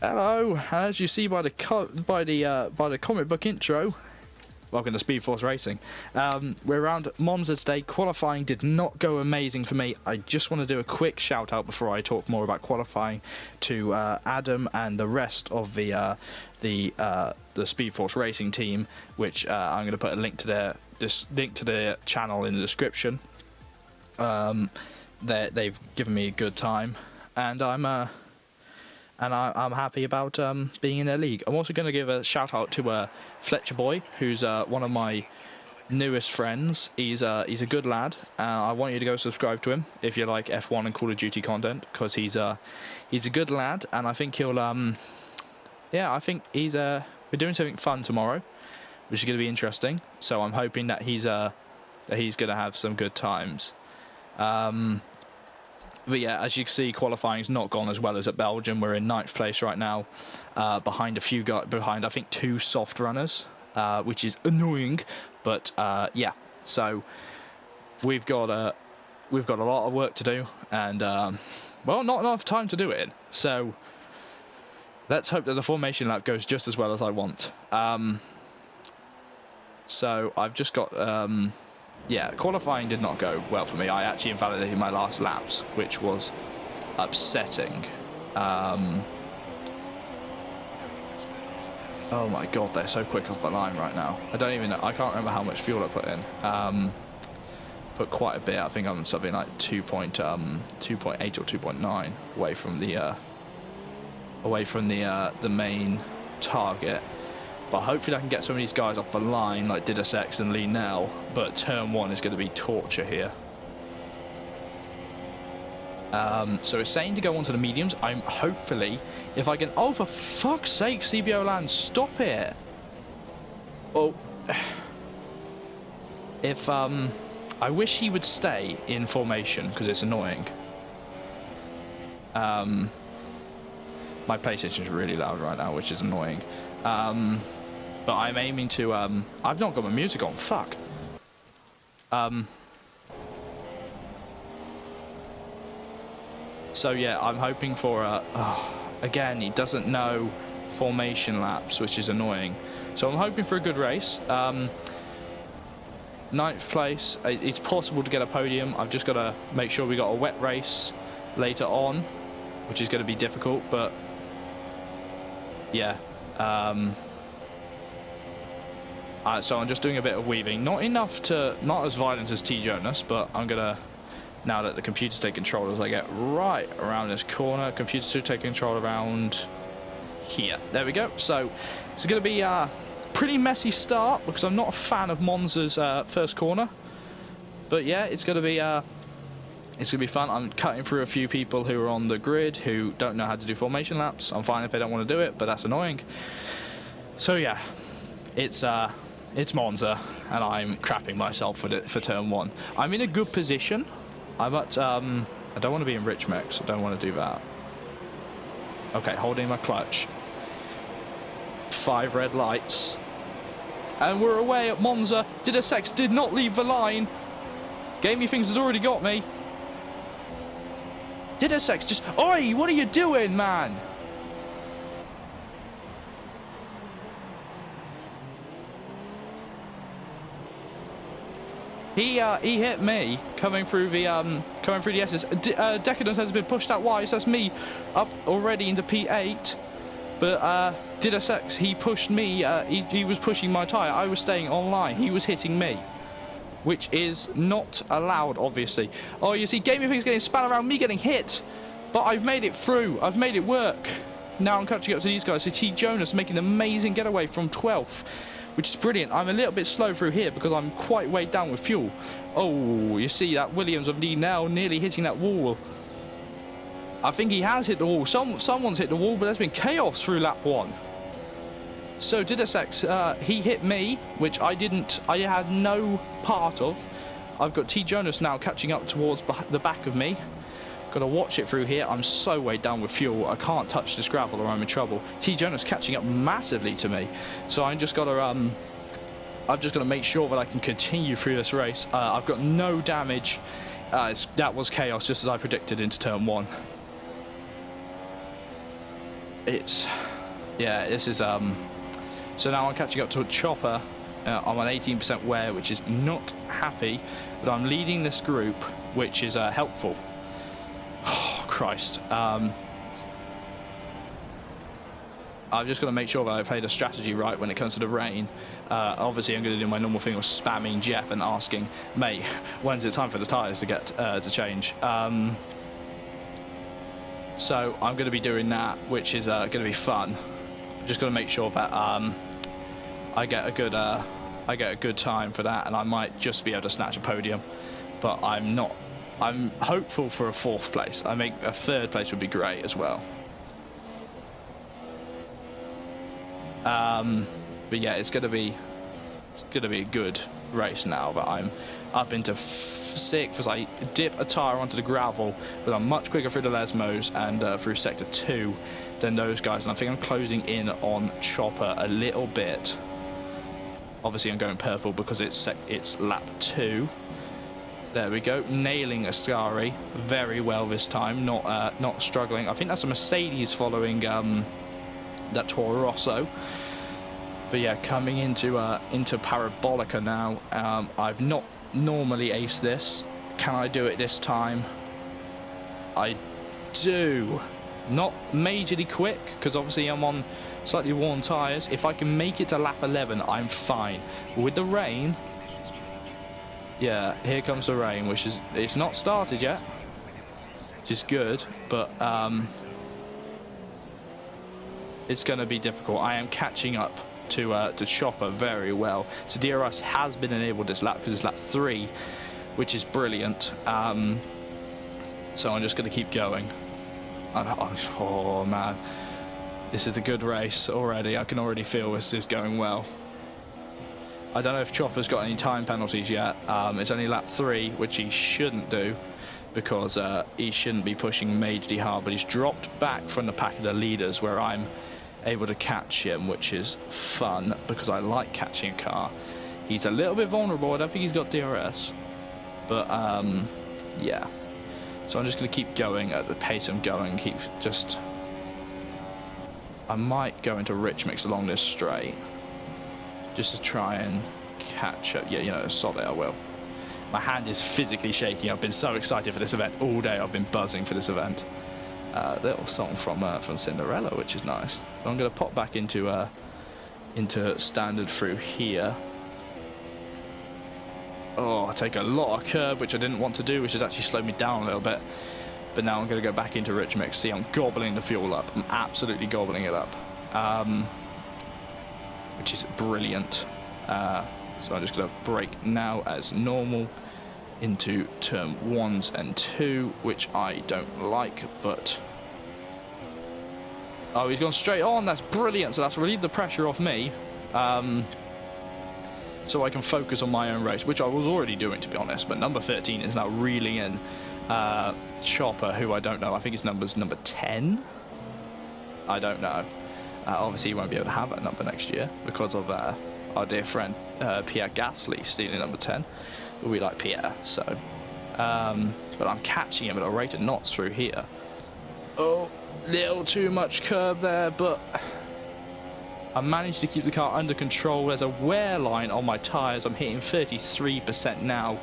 Hello, as you see by the comic book intro, welcome to SpeedForce Racing. We're around Monza today. Qualifying did not go amazing for me. I just want to do a quick shout out before I talk more about qualifying to Adam and the rest of the SpeedForce Racing team, which I'm going to put a link to their channel in the description. They've given me a good time, and I'm happy about being in their league. I'm also going to give a shout out to Fletcher Boy, who's one of my newest friends. He's a good lad. I want you to go subscribe to him if you like F1 and Call of Duty content, because he's a good lad, and I think he'll I think we're doing something fun tomorrow, which is going to be interesting. So I'm hoping that he's going to have some good times. But yeah, as you can see, qualifying's not gone as well as at Belgium. We're in 9th place right now, behind I think 2 soft runners, which is annoying. But yeah, so we've got a lot of work to do, and well, not enough time to do it in. So let's hope that the formation lap goes just as well as I want. So I've just got. Yeah, qualifying did not go well for me. I actually invalidated my last laps, which was upsetting. Oh my god, they're so quick off the line right now. I can't remember how much fuel I put in. Put quite a bit. I think I'm something like 2.8 or 2.9 away from the main target. But hopefully I can get some of these guys off the line, like Didasx and Lee Nell. But turn 1 is going to be torture here. So it's saying to go onto the mediums. I'm hopefully, if I can... Oh, for fuck's sake, CBO Land, stop it! Oh. If, I wish he would stay in formation, because it's annoying. My PlayStation is really loud right now, which is annoying. But I'm aiming to, I've not got my music on, fuck. So yeah, I'm hoping for, again, he doesn't know formation laps, which is annoying. So I'm hoping for a good race. 9th place, it's possible to get a podium. I've just got to make sure we got a wet race later on, which is going to be difficult, but yeah. So I'm just doing a bit of weaving, not as violent as T Jonas, but I'm gonna, now that the computer's taking control, as I get right around this corner, computer's to take control around here. There we go. So it's gonna be a pretty messy start, because I'm not a fan of Monza's first corner, but yeah, it's gonna be fun. I'm cutting through a few people who are on the grid who don't know how to do formation laps. I'm fine if they don't want to do it, but that's annoying. So yeah, it's Monza, and I'm crapping myself for turn 1. I'm in a good position. I'm at, I don't want to be in rich mix. I don't want to do that. Okay, holding my clutch. 5 red lights. And we're away at Monza. Didasx did not leave the line. Gamey Things has already got me. Didasx just... Oi, what are you doing, man? He hit me coming through the S's. Decadence has been pushed out wide, so that's me up already into P8. But Didasx, he pushed me. He was pushing my tyre. I was staying online. He was hitting me, which is not allowed, obviously. Oh, you see, Gaming Things getting span around, me getting hit, but I've made it through. I've made it work. Now I'm catching up to these guys. So T Jonas making an amazing getaway from 12th. Which is brilliant. I'm a little bit slow through here because I'm quite weighed down with fuel. Oh, you see that Williams of Lee now nearly hitting that wall. I think he has hit the wall. Someone's hit the wall, but there's been chaos through lap 1. So Didasx, he hit me, which I had no part of. I've got T Jonas now catching up towards the back of me. Got to watch it through here. I'm so weighed down with fuel. I can't touch this gravel or I'm in trouble. T Jonas catching up massively to me. So I've just got to make sure that I can continue through this race. I've got no damage. That was chaos, just as I predicted into turn 1. yeah, this is so now I'm catching up to a Chopper. I'm on 18% wear, which is not happy, but I'm leading this group, which is helpful. Oh, Christ. I've just got to make sure that I played a strategy right when it comes to the rain. Obviously, I'm going to do my normal thing of spamming Jeff and asking, mate, when's it time for the tyres to get to change? So I'm going to be doing that, which is going to be fun. I'm just going to make sure that I get a good time for that, and I might just be able to snatch a podium. But I'm not. I'm hopeful for a 4th place. I think a 3rd place would be great as well. But yeah, it's gonna be a good race now that I'm up into 6th as I dip a tyre onto the gravel, but I'm much quicker through the Lesmos and through sector 2 than those guys, and I think I'm closing in on Chopper a little bit. Obviously I'm going purple because it's lap 2. There we go, nailing Ascari very well this time, not struggling. I think that's a Mercedes following that Toro Rosso. But yeah, coming into Parabolica now. I've not normally aced this. Can I do it this time? I do. Not majorly quick, because obviously I'm on slightly worn tyres. If I can make it to lap 11, I'm fine. With the rain, yeah, here comes the rain, which is, it's not started yet, which is good, but it's going to be difficult. I am catching up to Chopper very well. So DRS has been enabled this lap because it's lap 3, which is brilliant. So I'm just going to keep going. Oh man, this is a good race already. I can already feel this is going well. I don't know if Chopper's got any time penalties yet. It's only lap 3, which he shouldn't do, because he shouldn't be pushing majorly hard, but he's dropped back from the pack of the leaders where I'm able to catch him, which is fun because I like catching a car. He's a little bit vulnerable. I don't think he's got DRS, but yeah. So I'm just going to keep going at the pace I'm going. I might go into rich mix along this straight just to try and catch up. Yeah, you know, solid I will. My hand is physically shaking. I've been so excited for this event all day. I've been buzzing for this event. Little song from Cinderella, which is nice. So I'm going to pop back into standard through here. Oh, I take a lot of curb, which I didn't want to do, which has actually slowed me down a little bit. But now I'm going to go back into rich mix. See, I'm gobbling the fuel up. I'm absolutely gobbling it up, which is brilliant. So I'm just going to brake now as normal into turn 1s and 2, which I don't like, but oh, he's gone straight on. That's brilliant. So that's relieved the pressure off me, so I can focus on my own race, which I was already doing, to be honest. But number 13 is now reeling in Chopper, who I don't know. I think his number's number 10. I don't know. Obviously he won't be able to have that number next year because of our dear friend Pierre Gasly stealing number 10. We like Pierre, so but I'm catching him at a rate of knots through here. Oh, little too much curb there, but I managed to keep the car under control. There's a wear line on my tyres. I'm hitting 33% now.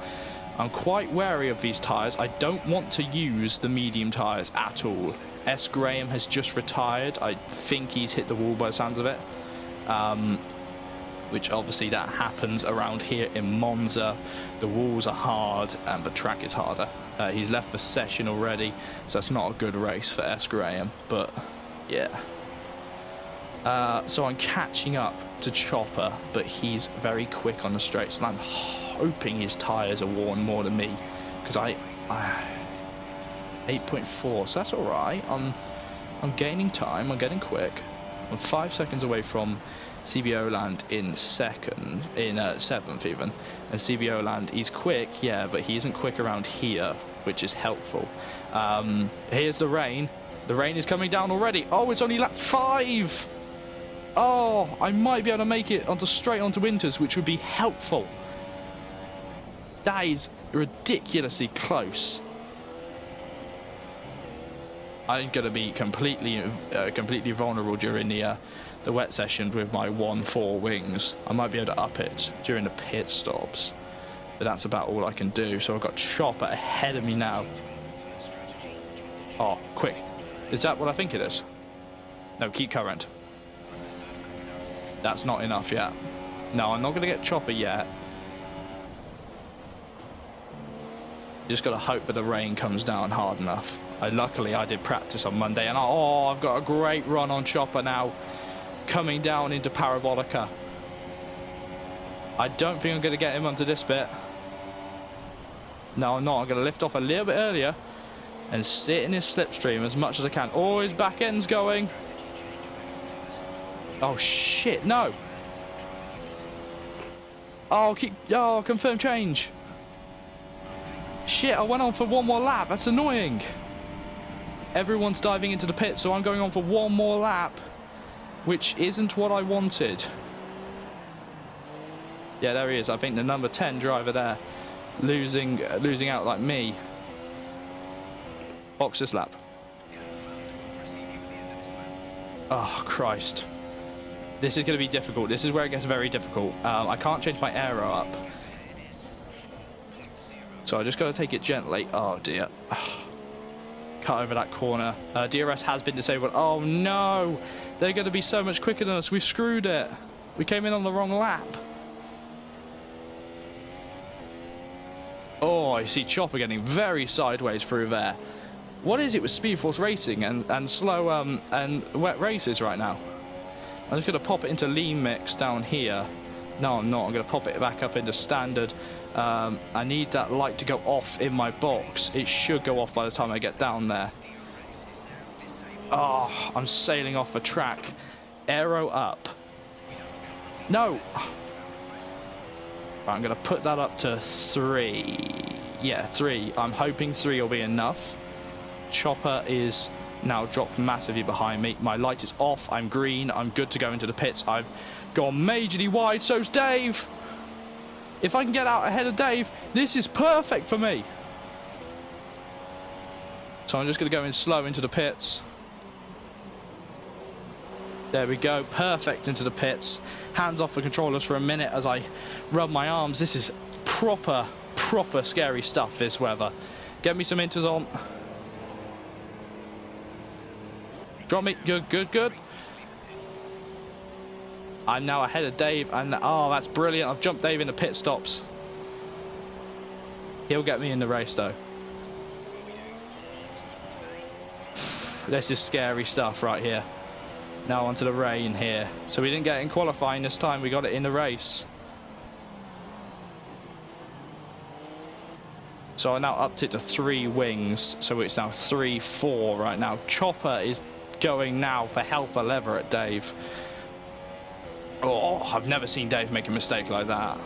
I'm quite wary of these tyres. I don't want to use the medium tyres at all. S. Graham has just retired. I think he's hit the wall by the sounds of it. Which obviously that happens around here in Monza. The walls are hard and the track is harder. He's left the session already, so it's not a good race for S. Graham, but yeah. So I'm catching up to Chopper, but he's very quick on the straights, and I'm hoping his tyres are worn more than me, because I 8.4, so that's alright. I'm gaining time, I'm getting quick. I'm 5 seconds away from CBO Land in 7th even, and CBO Land, he's quick, yeah, but he isn't quick around here, which is helpful. Here's the rain is coming down already. Oh, it's only lap 5. Oh, I might be able to make it straight onto Winters, which would be helpful. That is ridiculously close. I'm going to be completely vulnerable during the wet session with my 1.4 wings. I might be able to up it during the pit stops, but that's about all I can do. So I've got Chopper ahead of me now. Oh, quick. Is that what I think it is? No, keep current. That's not enough yet. No, I'm not going to get Chopper yet. Just got to hope that the rain comes down hard enough. Luckily, I did practice on Monday, and I've got a great run on Chopper now, coming down into Parabolica. I don't think I'm going to get him onto this bit. No, I'm not. I'm going to lift off a little bit earlier and sit in his slipstream as much as I can. Oh, his back end's going. Oh, shit, no. Oh, confirm change. Shit, I went on for one more lap. That's annoying. Everyone's diving into the pit, so I'm going on for one more lap, which isn't what I wanted. Yeah, there he is. I think the number 10 driver there, losing out like me. Box this lap. Oh, Christ. This is going to be difficult. This is where it gets very difficult. I can't change my aero up. So I just got to take it gently. Oh, dear. Cut over that corner. DRS has been disabled. Oh, no. They're going to be so much quicker than us. We've screwed it. We came in on the wrong lap. Oh, I see Chopper getting very sideways through there. What is it with SpeedForce racing and slow and wet races right now? I'm just going to pop it into lean mix down here. No, I'm not. I'm going to pop it back up into standard. I need that light to go off in my box. It should go off by the time I get down there. Oh, I'm sailing off a track. Aero up. No! Right, I'm going to put that up to 3. Yeah, 3. I'm hoping 3 will be enough. Chopper is now dropped massively behind me. My light is off. I'm green. I'm good to go into the pits. I've gone majorly wide. So's Dave. If I can get out ahead of Dave, this is perfect for me. So I'm just going to go in slow into the pits. There we go. Perfect into the pits. Hands off the controllers for a minute as I rub my arms. This is proper scary stuff, this weather. Get me some inters on. Drop me. Good. I'm now ahead of Dave, and oh, that's brilliant. I've jumped Dave in the pit stops. He'll get me in the race, though. This is scary stuff right here. Now onto the rain here. So we didn't get it in qualifying this time, we got it in the race. So I now upped it to 3 wings, so it's now 3-4 right now. Chopper is going now for hell for leather at Dave. Oh, I've never seen Dave make a mistake like that.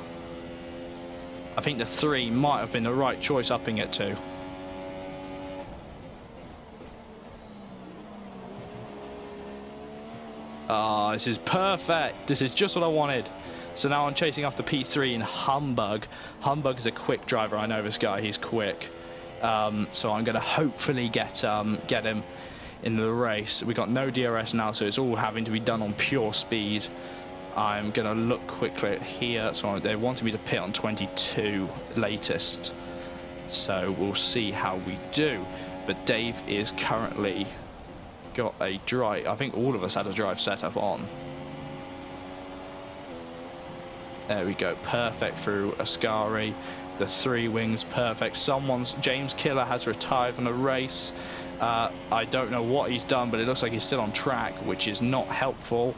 I think the 3 might have been the right choice upping it to. Ah, this is perfect. This is just what I wanted. So now I'm chasing after P3 in Humbug. Humbug is a quick driver. I know this guy. He's quick. So I'm going to hopefully get him in the race. We got no DRS now, so it's all having to be done on pure speed. I'm going to look quickly at here. So they wanted me to pit on 22 latest. So we'll see how we do. But Dave is currently got a drive. I think all of us had a drive setup on. There we go. Perfect through Ascari. The 3 wings, perfect. James Killer has retired from the race. I don't know what he's done, but it looks like he's still on track, which is not helpful.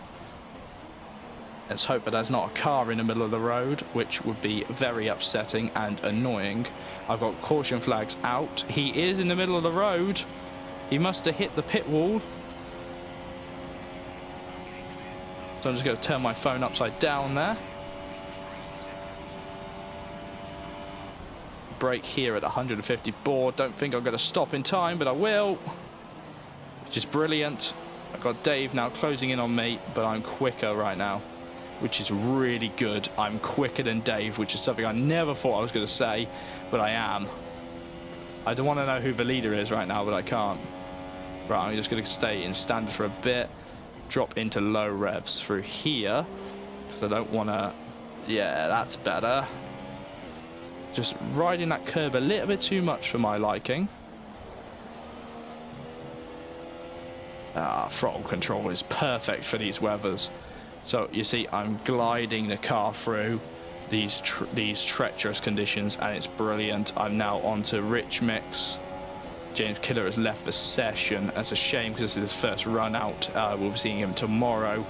Let's hope that there's not a car in the middle of the road, which would be very upsetting and annoying. I've got caution flags out. He is in the middle of the road. He must have hit the pit wall. So I'm just going to turn my phone upside down there. Brake here at 150 board. Don't think I'm going to stop in time, but I will. Which is brilliant. I've got Dave now closing in on me, but I'm quicker right now, which is really good. I'm quicker than Dave, which is something I never thought I was going to say, but I am. I don't want to know who the leader is right now, but I can't. Right, I'm just going to stay in standard for a bit. Drop into low revs through here. Because I don't want to... Yeah, that's better. Just riding that curb a little bit too much for my liking. Throttle control is perfect for these weathers. So you see, I'm gliding the car through these treacherous conditions, and it's brilliant. I'm now onto rich mix. James Killer has left the session. That's a shame because this is his first run out. We'll be seeing him tomorrow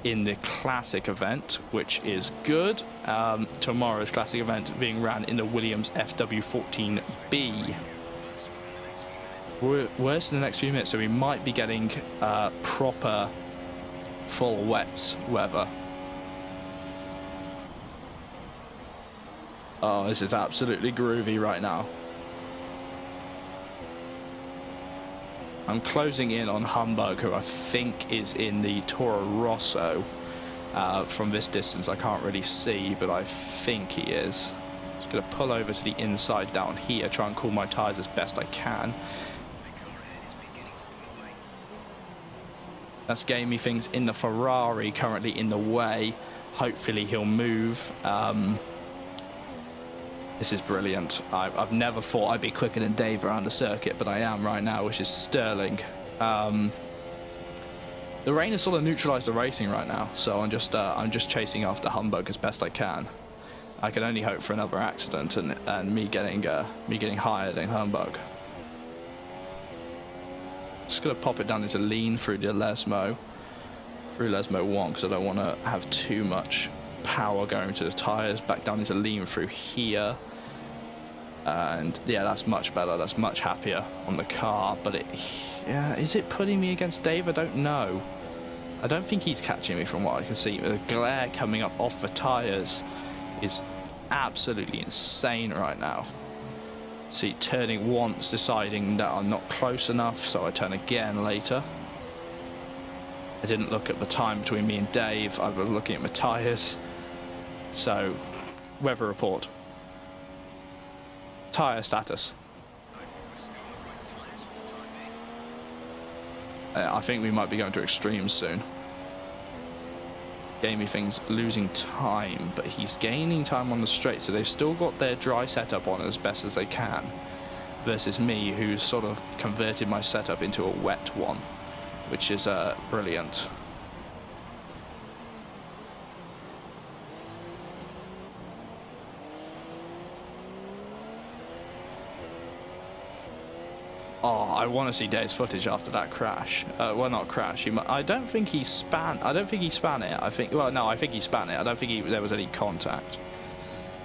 in the classic event, which is good. Tomorrow's classic event being ran in the Williams FW14B. Worse in the next few minutes, so we might be getting proper full wets weather. Oh, this is absolutely groovy right now. I'm closing in on Humbug, who I think is in the Toro Rosso. From this distance I can't really see, but I think he is. Just going to pull over to the inside down here, try and cool my tyres as best I can. That's gamey things in the Ferrari currently in the way. Hopefully he'll move. This is brilliant. I've never thought I'd be quicker than Dave around the circuit, but I am right now, which is sterling. The rain has sort of neutralised the racing right now, so I'm just chasing after Humbug as best I can. I can only hope for another accident and me getting higher than Humbug. Just gonna pop it down into lean through the Lesmo 1, because I don't want to have too much power going to the tyres. Back down into lean through here, and yeah, that's much better. That's much happier on the car. But yeah, is it putting me against Dave? I don't know. I don't think he's catching me from what I can see. The glare coming up off the tyres is absolutely insane right now. See, turning once, deciding that I'm not close enough, so I turn again later. I didn't look at the time between me and Dave. I was looking at my tyres. So, weather report. Tyre status. I think we might be going to extremes soon. Gamey thing's losing time, but he's gaining time on the straight, so they've still got their dry setup on as best as they can, versus me, who's sort of converted my setup into a wet one, which is brilliant. Oh, I want to see Dave's footage after that crash. Well, not crash. I don't think he span. I don't think he span it. I think. Well, no, I think he span it. I don't think there was any contact.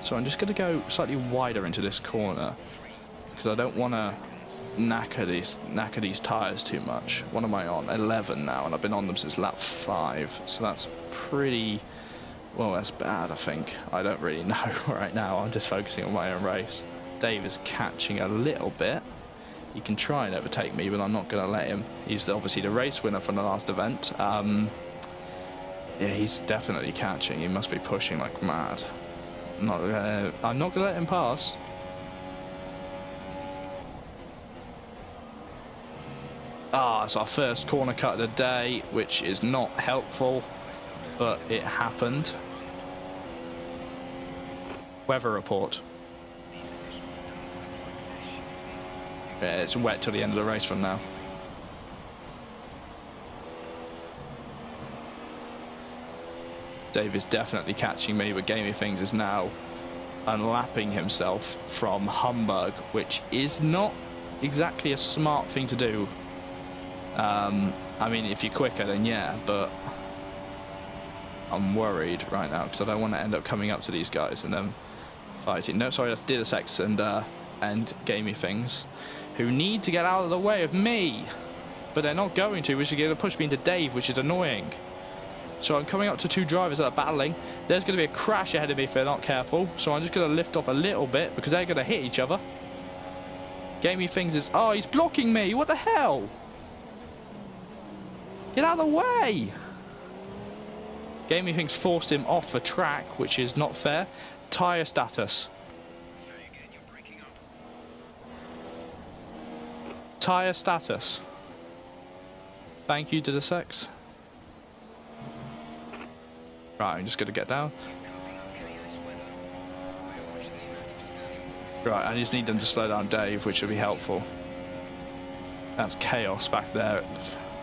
So I'm just going to go slightly wider into this corner because I don't want to knacker these tyres too much. What am I on? 11 now, and I've been on them since lap 5. So that's pretty. Well, that's bad. I think. I don't really know right now. I'm just focusing on my own race. Dave is catching a little bit. He can try and overtake me, but I'm not going to let him. He's obviously the race winner from the last event. Yeah, he's definitely catching. He must be pushing like mad. I'm not going to let him pass. It's our first corner cut of the day, which is not helpful, but it happened. Weather report. Yeah, it's wet till the end of the race from now. Dave is definitely catching me, but Gamey Things is now unlapping himself from Humbug, which is not exactly a smart thing to do. I mean, if you're quicker, then yeah, but I'm worried right now because I don't want to end up coming up to these guys and then fighting. No, sorry, that's Didasex and Gamey Things, who need to get out of the way of me, but they're not going to, which is going to push me into Dave, which is annoying. So I'm coming up to two drivers that are battling. There's going to be a crash ahead of me if they're not careful, so I'm just going to lift off a little bit because they're going to hit each other. Gamey Things is... Oh, he's blocking me! What the hell? Get out of the way! Gamey Things forced him off the track, which is not fair. Tyre status. Tyre status. Thank you to the sex. Right, I'm just gonna get down. Right, I just need them to slow down Dave, which would be helpful. That's chaos back there.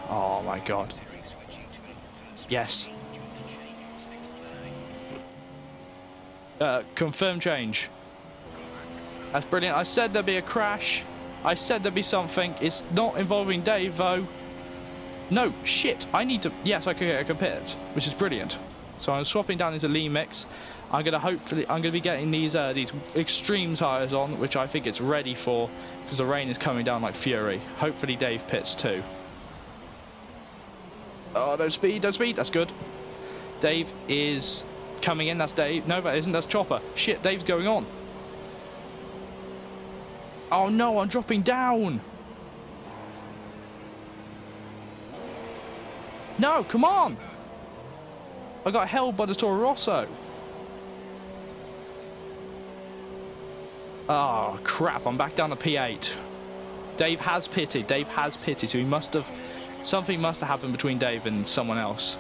Oh my god. Yes. Confirm change. That's brilliant. I said there'd be a crash. I said there'd be something. It's not involving Dave though. No, shit. I need to... Yes, I can get a pit, which is brilliant. So I'm swapping down into Lee mix. I'm gonna be getting these extreme tyres on, which I think it's ready for, because the rain is coming down like fury. Hopefully Dave pits too. Oh, don't speed, that's good. Dave is coming in, that's Dave. No, that isn't, that's Chopper. Shit, Dave's going on. Oh no, I'm dropping down. No, come on. I got held by the Toro Rosso. Oh crap, I'm back down to P8. Dave has pitted, so he must have... Something must have happened between Dave and someone else.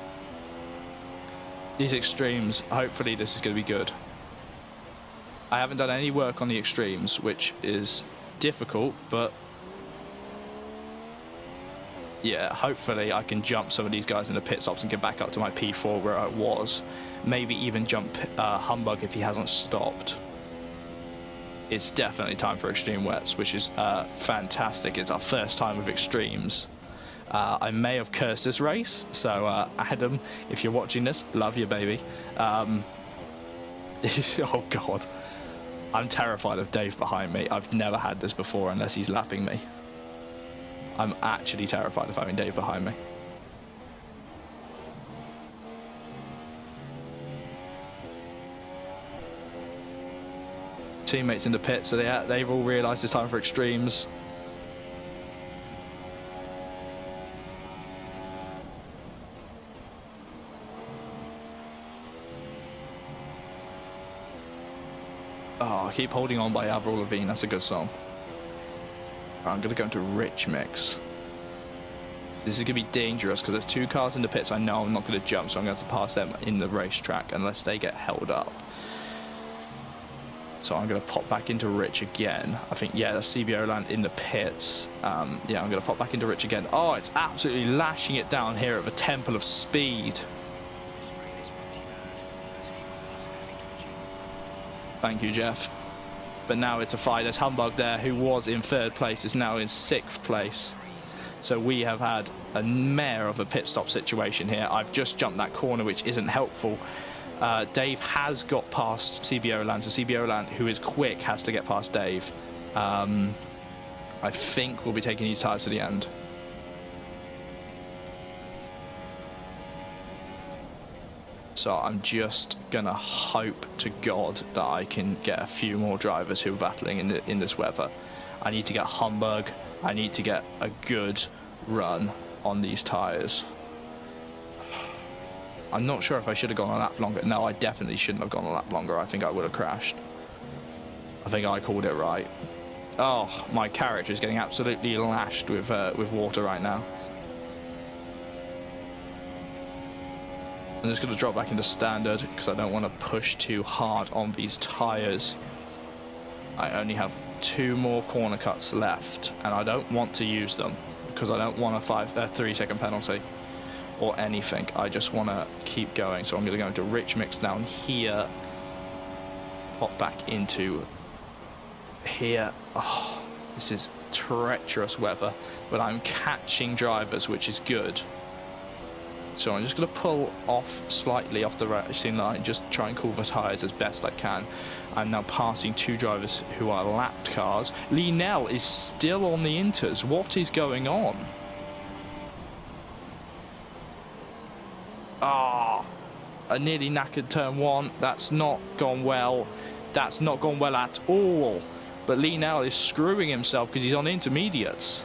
These extremes, hopefully this is going to be good. I haven't done any work on the extremes, which is difficult, but... Yeah, hopefully I can jump some of these guys in the pit stops and get back up to my P4 where I was. Maybe even jump Humbug if he hasn't stopped. It's definitely time for extreme wets, which is fantastic. It's our first time with extremes. I may have cursed this race, so Adam, if you're watching this, love you, baby. Oh god, I'm terrified of Dave behind me. I've never had this before unless he's lapping me. I'm actually terrified of having Dave behind me. Teammates in the pit, so they've all realised it's time for extremes. Oh, keep holding on by Avril Lavigne, that's a good song. I'm going to go into Rich Mix. This is going to be dangerous because there's two cars in the pits. I know I'm not going to jump, so I'm going to have to pass them in the racetrack unless they get held up. So I'm going to pop back into Rich again. I think, yeah, that's CBO land in the pits. Yeah, I'm going to pop back into Rich again. Oh, it's absolutely lashing it down here at the Temple of Speed. Thank you, Jeff. But now it's a fight. There's Humbug there, who was in 3rd place, is now in 6th place. So we have had a mare of a pit stop situation here. I've just jumped that corner, which isn't helpful. Dave has got past CBO land, so CBO land, who is quick, has to get past Dave. I think we'll be taking these tyres to the end. So I'm just gonna hope to God that I can get a few more drivers who are battling in this weather. I need to get Humbug. I need to get a good run on these tyres. I'm not sure if I should have gone a lap longer. No, I definitely shouldn't have gone a lap longer. I think I would have crashed. I think I called it right. Oh, my character is getting absolutely lashed with water right now. I'm just going to drop back into standard because I don't want to push too hard on these tyres. I only have 2 more corner cuts left and I don't want to use them because I don't want a 3-second penalty or anything. I just want to keep going. So I'm going to go into Rich Mix down here, pop back into here. Oh, this is treacherous weather, but I'm catching drivers, which is good. So I'm just going to pull off slightly off the racing line, just try and cool the tyres as best I can. I'm now passing 2 drivers who are lapped cars. Lee Nell is still on the inters. What is going on? Ah, I nearly knackered turn 1. That's not gone well. That's not gone well at all. But Lee Nell is screwing himself because he's on intermediates.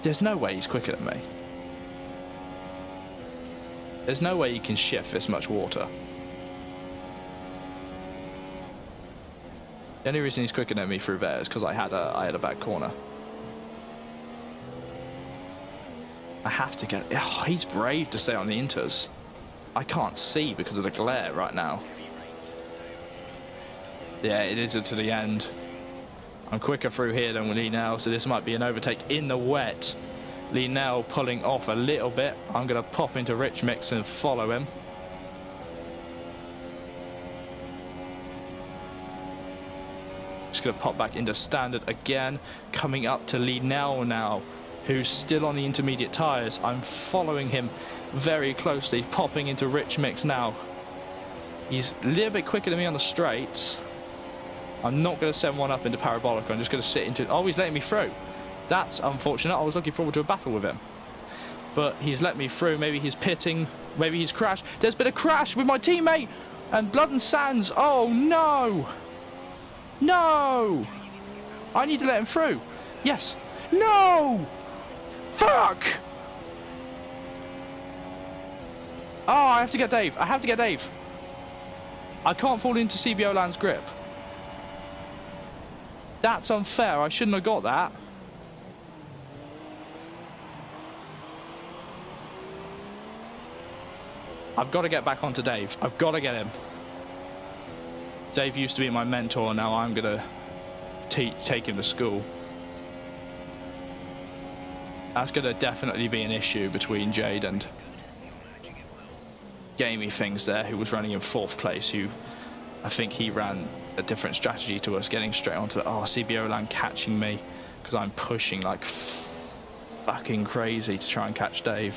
There's no way he's quicker than me. There's no way he can shift this much water. The only reason he's quicker than me through there is because I had a back corner. I have to get... Oh, he's brave to stay on the inters. I can't see because of the glare right now. Yeah, it is to the end. I'm quicker through here than Lee now, so this might be an overtake in the wet. Lee now pulling off a little bit. I'm going to pop into Rich Mix and follow him. Just going to pop back into standard again. Coming up to Lee now, who's still on the intermediate tyres. I'm following him very closely, popping into Rich Mix now. He's a little bit quicker than me on the straights. I'm not going to send one up into Parabolica. I'm just going to sit into... Oh, he's letting me through. That's unfortunate. I was looking forward to a battle with him. But he's let me through. Maybe he's pitting. Maybe he's crashed. There's been a crash with my teammate. And Blood and Sands. Oh, no. No. I need to let him through. Yes. No. Fuck. Oh, I have to get Dave. I have to get Dave. I can't fall into CBO Land's grip. That's unfair. I shouldn't have got that. I've got to get back onto Dave. I've got to get him. Dave used to be my mentor. Now I'm going to take him to school. That's going to definitely be an issue between Jade and Gamey Things there, who was running in 4th place, who I think he ran a different strategy to us, getting straight onto the... Oh, CBO Land catching me because I'm pushing like fucking crazy to try and catch Dave.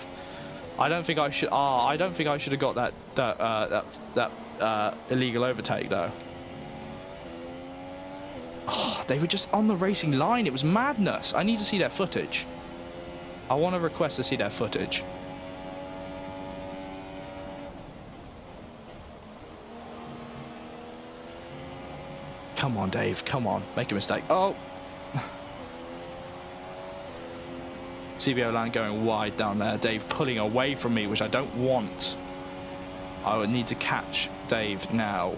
I don't think I should... I don't think I should have got that illegal overtake though. Oh, they were just on the racing line. It was madness. I need to see their footage. I want to request to see their footage. Come on, Dave. Come on. Make a mistake. Oh. CBO Land going wide down there. Dave pulling away from me, which I don't want. I would need to catch Dave now.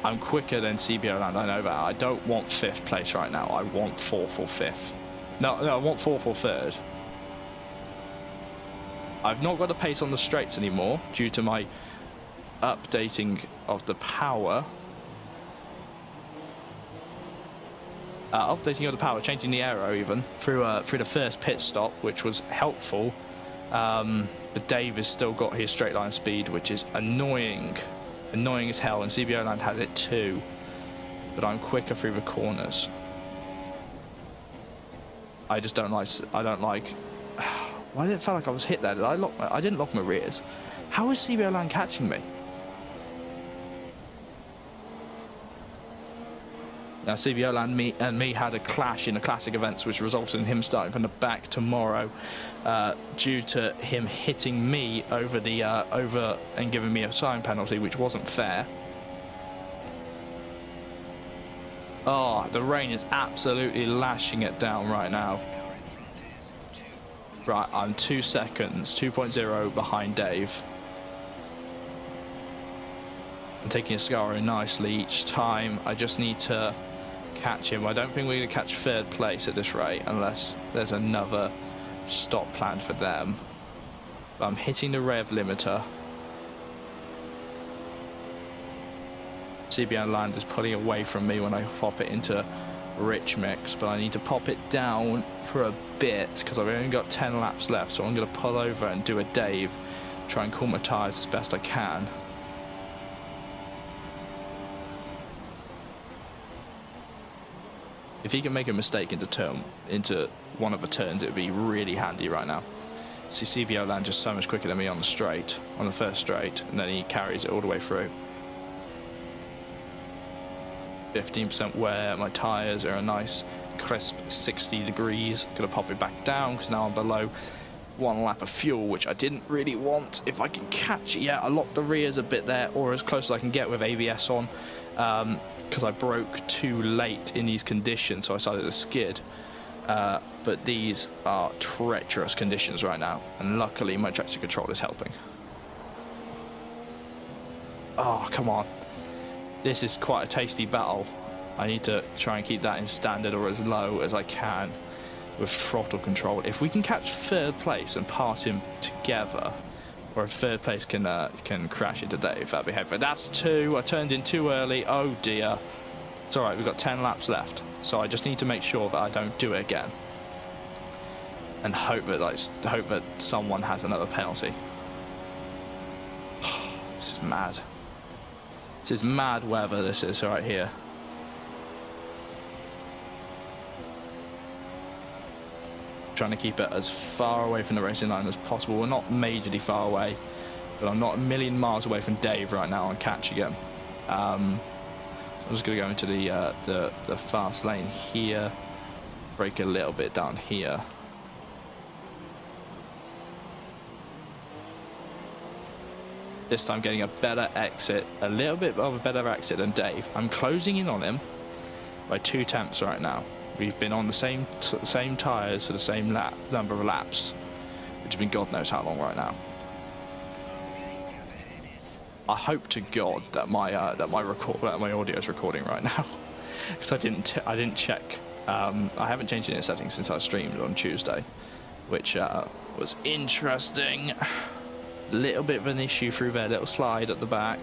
I'm quicker than CBO Land, I know that. I don't want 5th place right now. I want 4th or 5th. No, I want 4th or 3rd. I've not got the pace on the straights anymore due to my updating of the power. Updating of the power, changing the aero even through the first pit stop, which was helpful. But Dave has still got his straight line speed, which is annoying as hell, and CBO Land has it too. But I'm quicker through the corners. I just don't like. Why did it feel like I was hit there? Did I lock? I didn't lock my rears. How is CBO Land catching me? Now CBO Land and me had a clash in the classic events, which resulted in him starting from the back tomorrow, due to him hitting me over and giving me a time penalty, which wasn't fair. Oh, the rain is absolutely lashing it down right now. Right, I'm 2 seconds, 2.0 behind Dave. I'm taking Ascaro nicely each time. I just need to catch him. I don't think we're going to catch 3rd place at this rate unless there's another stop planned for them. But I'm hitting the rev limiter. CBO Land is pulling away from me when I pop it into Rich Mix, but I need to pop it down for a bit because I've only got 10 laps left, so I'm going to pull over and do a Dave, try and cool my tyres as best I can. If he can make a mistake into one of the turns, it would be really handy right now. See CBO Land just so much quicker than me on the first straight, and then he carries it all the way through. 15% wear, my tyres are a nice crisp 60 degrees. Gonna pop it back down because now I'm below 1 lap of fuel, which I didn't really want. If I can catch it, yeah, I locked the rears a bit there, or as close as I can get with ABS on, because I broke too late in these conditions, so I started to skid. But these are treacherous conditions right now, and luckily my traction control is helping. Oh, come on. This is quite a tasty battle. I need to try and keep that in standard or as low as I can with throttle control. If we can catch third place and pass him together, or if third place can crash into Dave, that'd be helpful. That's 2. I turned in too early. Oh dear. It's alright, we've got 10 laps left. So I just need to make sure that I don't do it again. And hope that someone has another penalty. This is mad. This is mad weather, this is right here. Trying to keep it as far away from the racing line as possible. We're not majorly far away, but I'm not a million miles away from Dave right now on catching him. I'm just going to go into the fast lane here, brake a little bit down here. This time getting a better exit, a little bit of a better exit than Dave. I'm closing in on him by 2 tenths right now. We've been on the same tyres for the same number of laps, which has been God knows how long right now. I hope to God that my audio is recording right now, because I didn't check. I haven't changed any settings since I streamed on Tuesday, which was interesting. Little bit of an issue through their little slide at the back.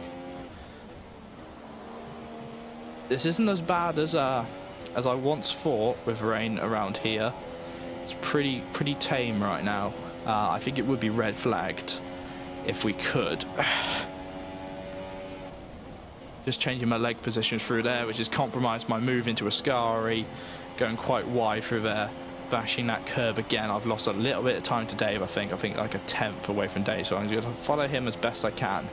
This isn't as bad as I once thought with rain around here. It's pretty tame right now. I think it would be red flagged if we could. Just changing my leg position through there, which has compromised my move into Ascari, going quite wide through there. Bashing that curve again. I've lost a little bit of time to Dave. I think like a 10th away from Dave, so I'm going to follow him as best I can.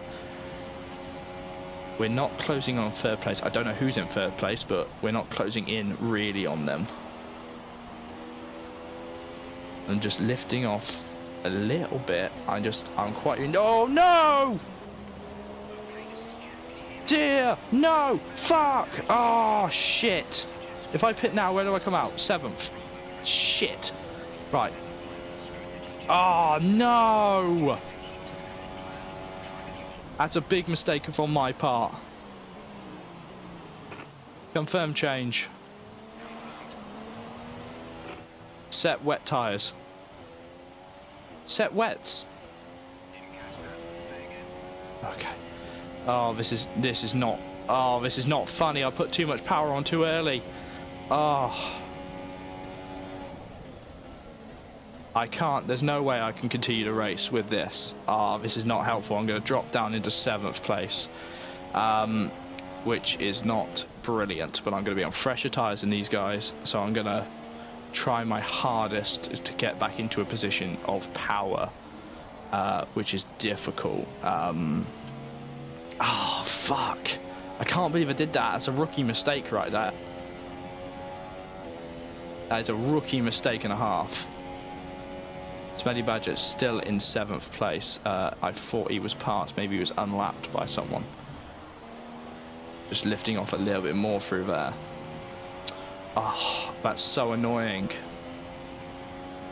We're not closing on third place. I don't know who's in third place, but we're not closing in really on them. I'm just lifting off a little bit. I'm quite. Oh no! Dear, no! Fuck! Oh shit! If I pit now, where do I come out? 7th. Shit. Right. Oh no! That's a big mistake on my part. Confirm change. Set wet tyres. Set wets. Okay. Oh, this is not funny. I put too much power on too early. Oh. I can't, there's no way I can continue to race with this. This is not helpful. I'm going to drop down into 7th place, which is not brilliant, but I'm going to be on fresher tyres than these guys, so I'm going to try my hardest to get back into a position of power, which is difficult. Oh, fuck. I can't believe I did that. That's a rookie mistake right there. That is a rookie mistake and a half. Smelly Badger's still in 7th place. I thought he was passed. Maybe he was unlapped by someone. Just lifting off a little bit more through there. Oh, that's so annoying.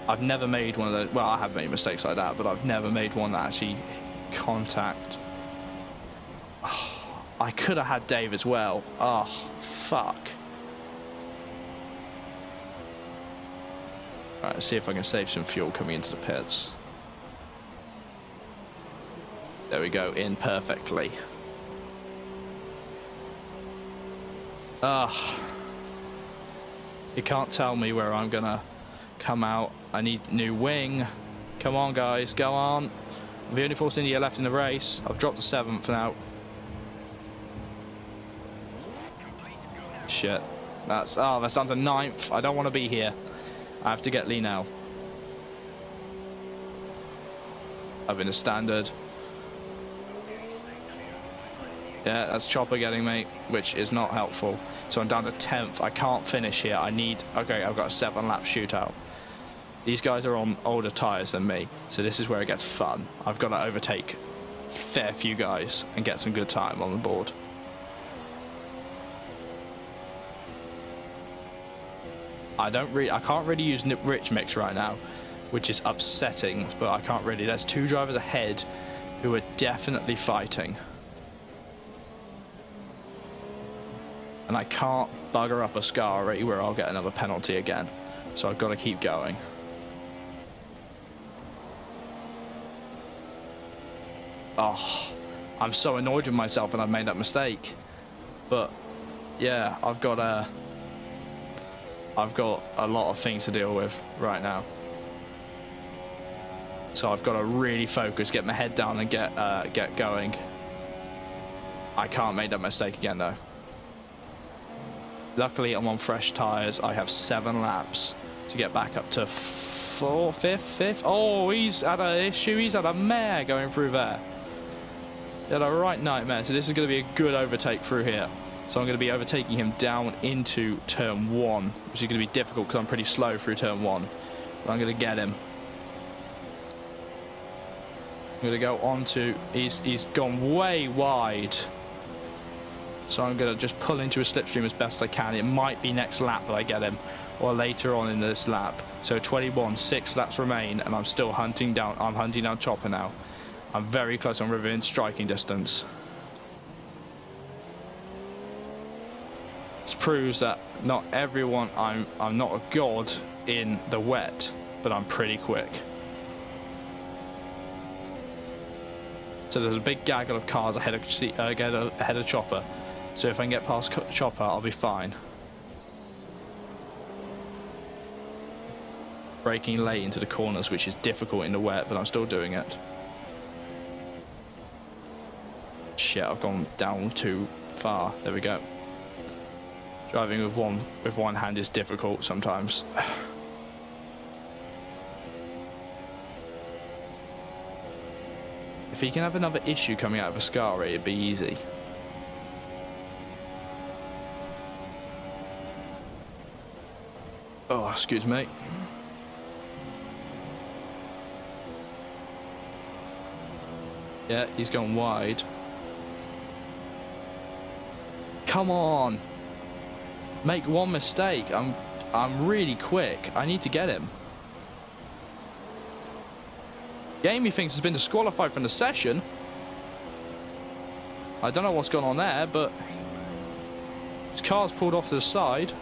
I've never made one of those. Well, I have made mistakes like that, but I've never made one that actually contact. Oh, I could have had Dave as well. Oh, fuck. Right, let's see if I can save some fuel coming into the pits. There we go, in perfectly. You can't tell me where I'm gonna come out. I need new wing. Come on, guys, go on. I'm the only force India left in the race. I've dropped to 7th now. Shit. That's down to 9th. I don't want to be here. I have to get Lee now. I've been a standard. Yeah, that's Chopper getting me, which is not helpful. So I'm down to 10th. I can't finish here. Okay, I've got a 7-lap shootout. These guys are on older tyres than me, so this is where it gets fun. I've got to overtake a fair few guys and get some good time on the board. I can't really use Rich Mix right now, which is upsetting, but I can't really. There's 2 drivers ahead who are definitely fighting. and I can't bugger up a Scari where I'll get another penalty again. So I've got to keep going. Oh, I'm so annoyed with myself and I've made that mistake. But yeah, I've got a lot of things to deal with right now. So I've got to really focus, get my head down and get going. I can't make that mistake again though. Luckily I'm on fresh tyres. I have 7 laps to get back up to 5th. Oh, he's had an issue. He's had a mare going through there. He had a right nightmare. So this is going to be a good overtake through here. So I'm going to be overtaking him down into turn 1, which is going to be difficult because I'm pretty slow through turn 1. But I'm going to get him. I'm going to go on to, he's gone way wide. So I'm going to just pull into a slipstream as best I can. It might be next lap that I get him, or later on in this lap. So 21, 6 laps remain, and I'm still hunting down, Chopper now. I'm very close, I'm within striking distance. This proves that not everyone, I'm not a god in the wet, but I'm pretty quick. So there's a big gaggle of cars ahead of Chopper. So if I can get past Chopper, I'll be fine. Braking late into the corners, which is difficult in the wet, but I'm still doing it. Shit, I've gone down too far. There we go. Driving with one hand is difficult sometimes. If he can have another issue coming out of a Scari, it'd be easy. Oh, excuse me. Yeah, he's gone wide. Come on! Make one mistake. I'm really quick. I need to get him. Game he thinks has been disqualified from the session. I don't know what's gone on there, but his car's pulled off to the side.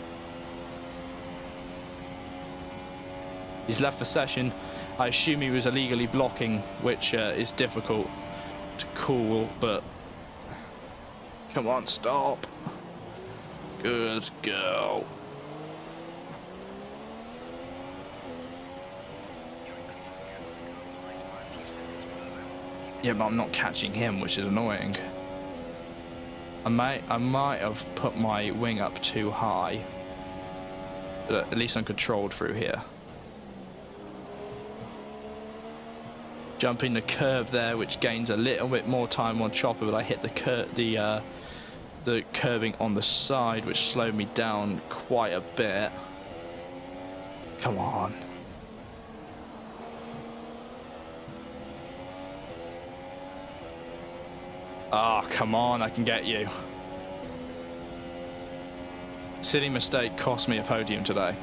He's left the session. I assume he was illegally blocking, which is difficult to call, but come on, stop. Good girl. Yeah, but I'm not catching him, which is annoying. I might have put my wing up too high, but at least I'm controlled through here. Jumping the curb there, which gains a little bit more time on Chopper, but I hit the curbing on the side, which slowed me down quite a bit. Come on. Ah, come on, I can get you. Silly mistake cost me a podium today.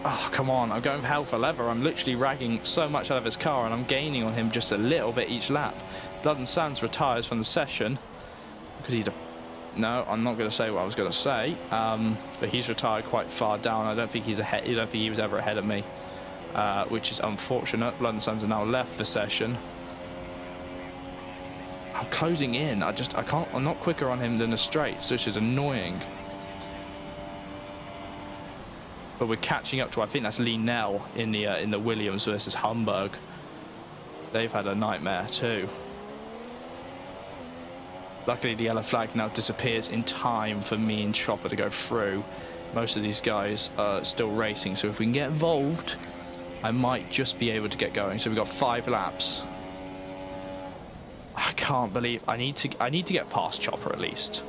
Oh, come on, I'm going for hell for leather. I'm literally ragging so much out of his car and I'm gaining on him just a little bit each lap. Blood and Sands retires from the session because he's a... No, I'm not going to say what I was going to say, but he's retired quite far down. I don't think he's ahead. I don't think he was ever ahead of me, which is unfortunate. Blood and Sands have now left the session. I'm closing in. I can't. I'm not quicker on him than the straights, which is annoying. But we're catching up to, I think that's Lee Nell in the Williams versus Hamburg. They've had a nightmare too. Luckily the yellow flag now disappears in time for me and Chopper to go through. Most of these guys are still racing, so if we can get involved, I might just be able to get going. So we've got 5 laps. I can't believe I need to get past Chopper at least.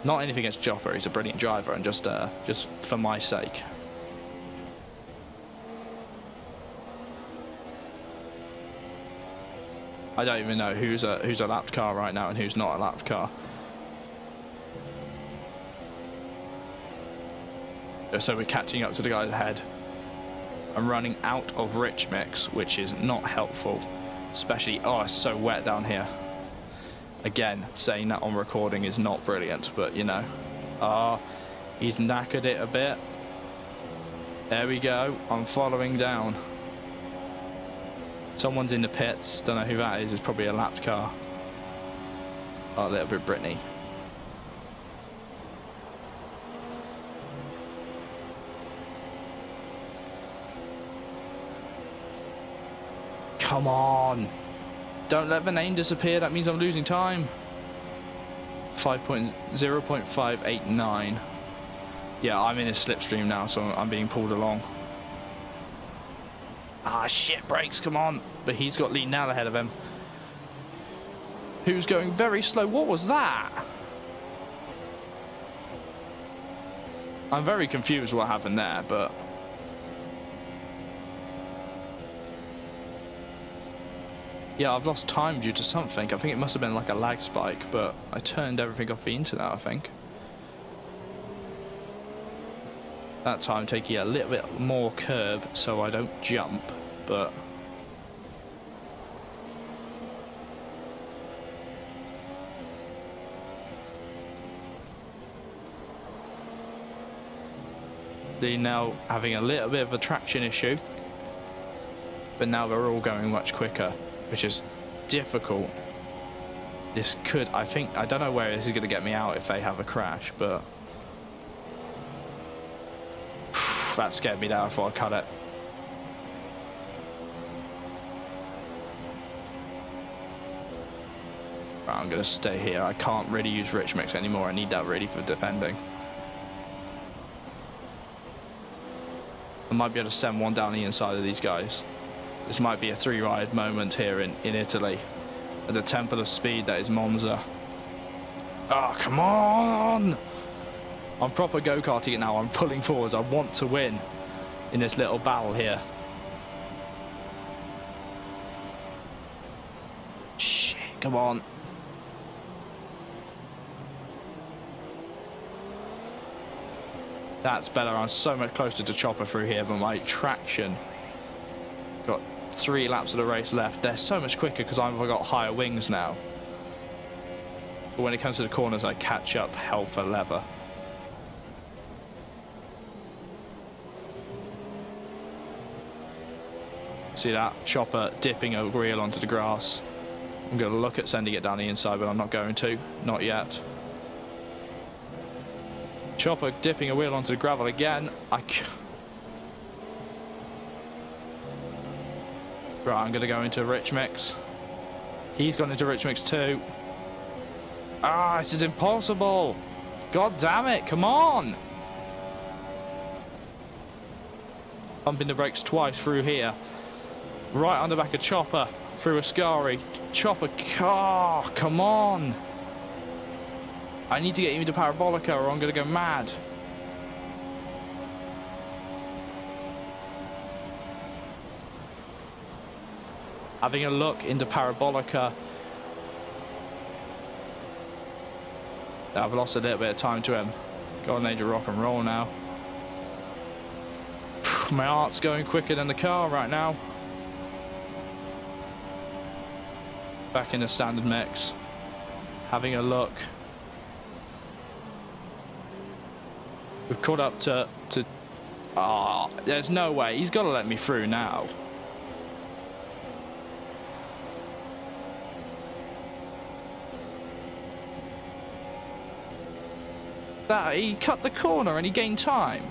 Not anything against Chopper, he's a brilliant driver, and just for my sake. I don't even know who's a lapped car right now and who's not a lapped car. So we're catching up to the guys ahead. I'm running out of rich mix, which is not helpful. Especially, oh, it's so wet down here. Again, saying that on recording is not brilliant, but you know. He's knackered it a bit. There we go. I'm following down. Someone's in the pits. Don't know who that is. It's probably a lapped car. Oh, a little bit Brittany. Come on. Don't let the name disappear. That means I'm losing time. 0.589. Yeah, I'm in a slipstream now, so I'm being pulled along. Ah, shit, brakes, come on. But he's got Lee Nell ahead of him, who's going very slow. What was that? I'm very confused what happened there, but... yeah, I've lost time due to something. I think it must have been like a lag spike, but I turned everything off the internet, I think. That time taking a little bit more curb so I don't jump, but... they're now having a little bit of a traction issue, but now they're all going much quicker, which is difficult. This could, I think, I don't know where this is going to get me out if they have a crash, but that scared me there. I thought I'd cut it. Right, I'm going to stay here. I can't really use rich mix anymore. I need that ready for defending. I might be able to send one down the inside of these guys. This might be a three-ride moment here in Italy, at the temple of speed that is Monza. Oh, come on! I'm proper go-karting it now. I'm pulling forwards. I want to win in this little battle here. Shit, come on. That's better. I'm so much closer to Chopper through here than my traction. Got 3 laps of the race left. They're so much quicker because I've got higher wings now. But when it comes to the corners, I catch up hell for leather. See that? Chopper dipping a wheel onto the grass. I'm going to look at sending it down the inside, but I'm not going to. Not yet. Chopper dipping a wheel onto the gravel again. Right, I'm going to go into rich mix. He's gone into rich mix too. Ah, this is impossible. God damn it, come on. Pumping the brakes twice through here. Right on the back of Chopper, through Ascari. Chopper, oh, come on. I need to get him into Parabolica or I'm going to go mad. Having a look into Parabolica. I've lost a little bit of time to him. Got an age of rock and roll now. My heart's going quicker than the car right now. Back in the standard mix. Having a look. We've caught up to there's no way. He's got to let me through now. That he cut the corner and he gained time.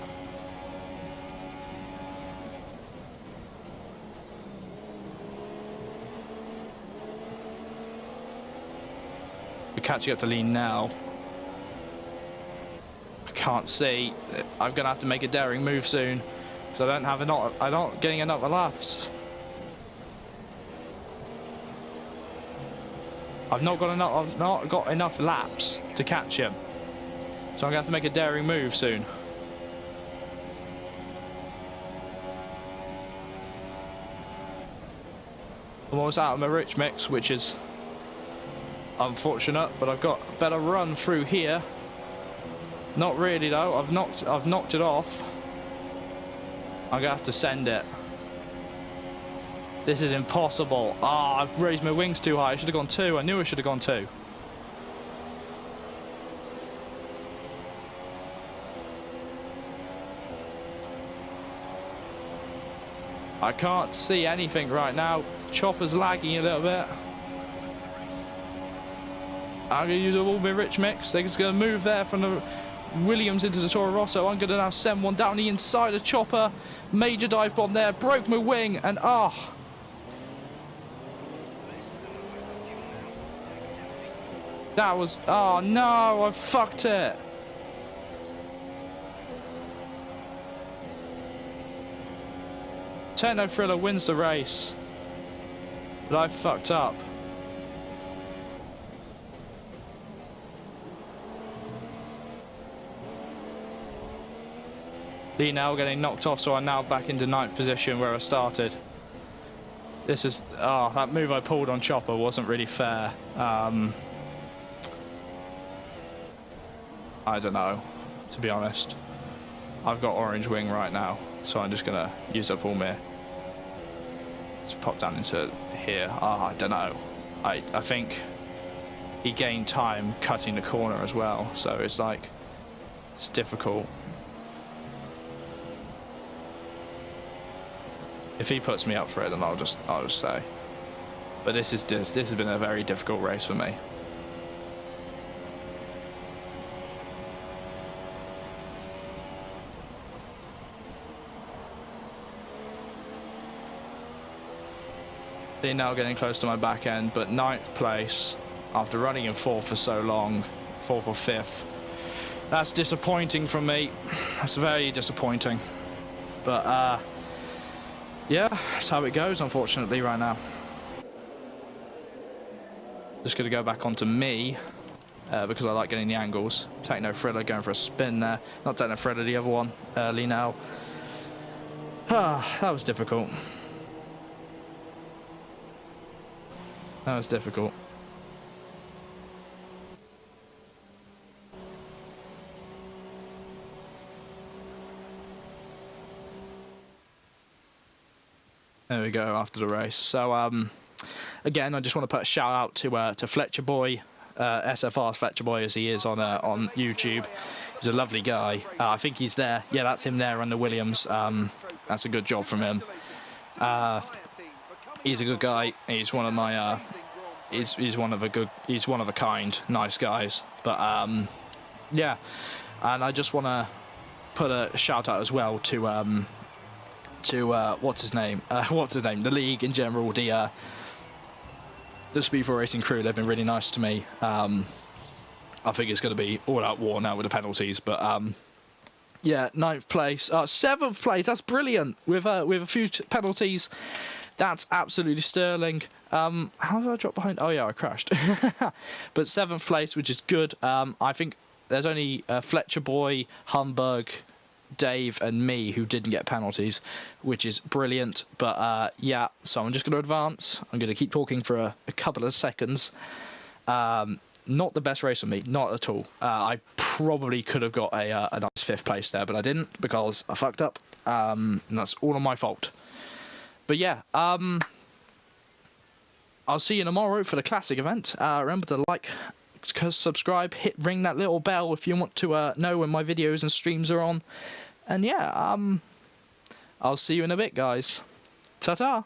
We're catching up to Lean now. Can't see. I'm gonna have to make a daring move soon because I don't have enough. I'm not getting enough laps. I've not got enough laps to catch him, so I'm gonna have to make a daring move soon. I'm almost out of my rich mix, which is unfortunate, but I've got a better run through here. Not really though. I've knocked it off. I'm gonna have to send it. This is impossible. Ah, I've raised my wings too high. I should have gone 2. I knew I should have gone 2. I can't see anything right now. Chopper's lagging a little bit. I'm going to use a little bit rich mix. They're just going to move there from the Williams into the Toro Rosso. I'm going to now send one down the inside of Chopper. Major dive bomb there. Broke my wing and that was, oh no, I fucked it. Techno Thriller wins the race, but I fucked up. Lee now getting knocked off, so I'm now back into 9th position where I started. This is, that move I pulled on Chopper wasn't really fair. I don't know, to be honest. I've got orange wing right now, so I'm just gonna use up all my. Let's pop down into here. I don't know. I think he gained time cutting the corner as well, so it's like it's difficult. If he puts me up for it, then I'll just say. But this has been a very difficult race for me. They're now getting close to my back end, but 9th place after running in 4th for so long, 4th or 5th. That's disappointing from me. That's very disappointing. But yeah, that's how it goes, unfortunately, right now. Just gonna go back onto me because I like getting the angles. Techno Thriller going for a spin there. Not Techno Thriller, the other one, early now. That was difficult. That was difficult. There we go after the race. So again, I just want to put a shout out to Fletcher Boy, SFR's Fletcher Boy as he is on YouTube. He's a lovely guy. I think he's there. Yeah, that's him there on the Williams. That's a good job from him. He's a good guy. He's one of my he's one of a kind, nice guys. But yeah, and I just want to put a shout out as well to what's his name? The league in general, the SpeedForce Racing crew. They've been really nice to me. I think it's going to be all-out war now with the penalties, but yeah, 9th place, 7th place. That's brilliant with a few penalties. That's absolutely sterling. How did I drop behind? Oh yeah, I crashed. But 7th place, which is good. I think there's only Fletcher Boy, Humberg, Dave and me who didn't get penalties, which is brilliant. But yeah, so I'm just going to advance. I'm going to keep talking for a couple of seconds. Not the best race for me, not at all. I probably could have got a nice 5th place there, but I didn't because I fucked up. And that's all on my fault. But yeah, I'll see you tomorrow for the classic event. Remember to like, subscribe, ring that little bell if you want to know when my videos and streams are on. And yeah, I'll see you in a bit, guys. Ta-ta!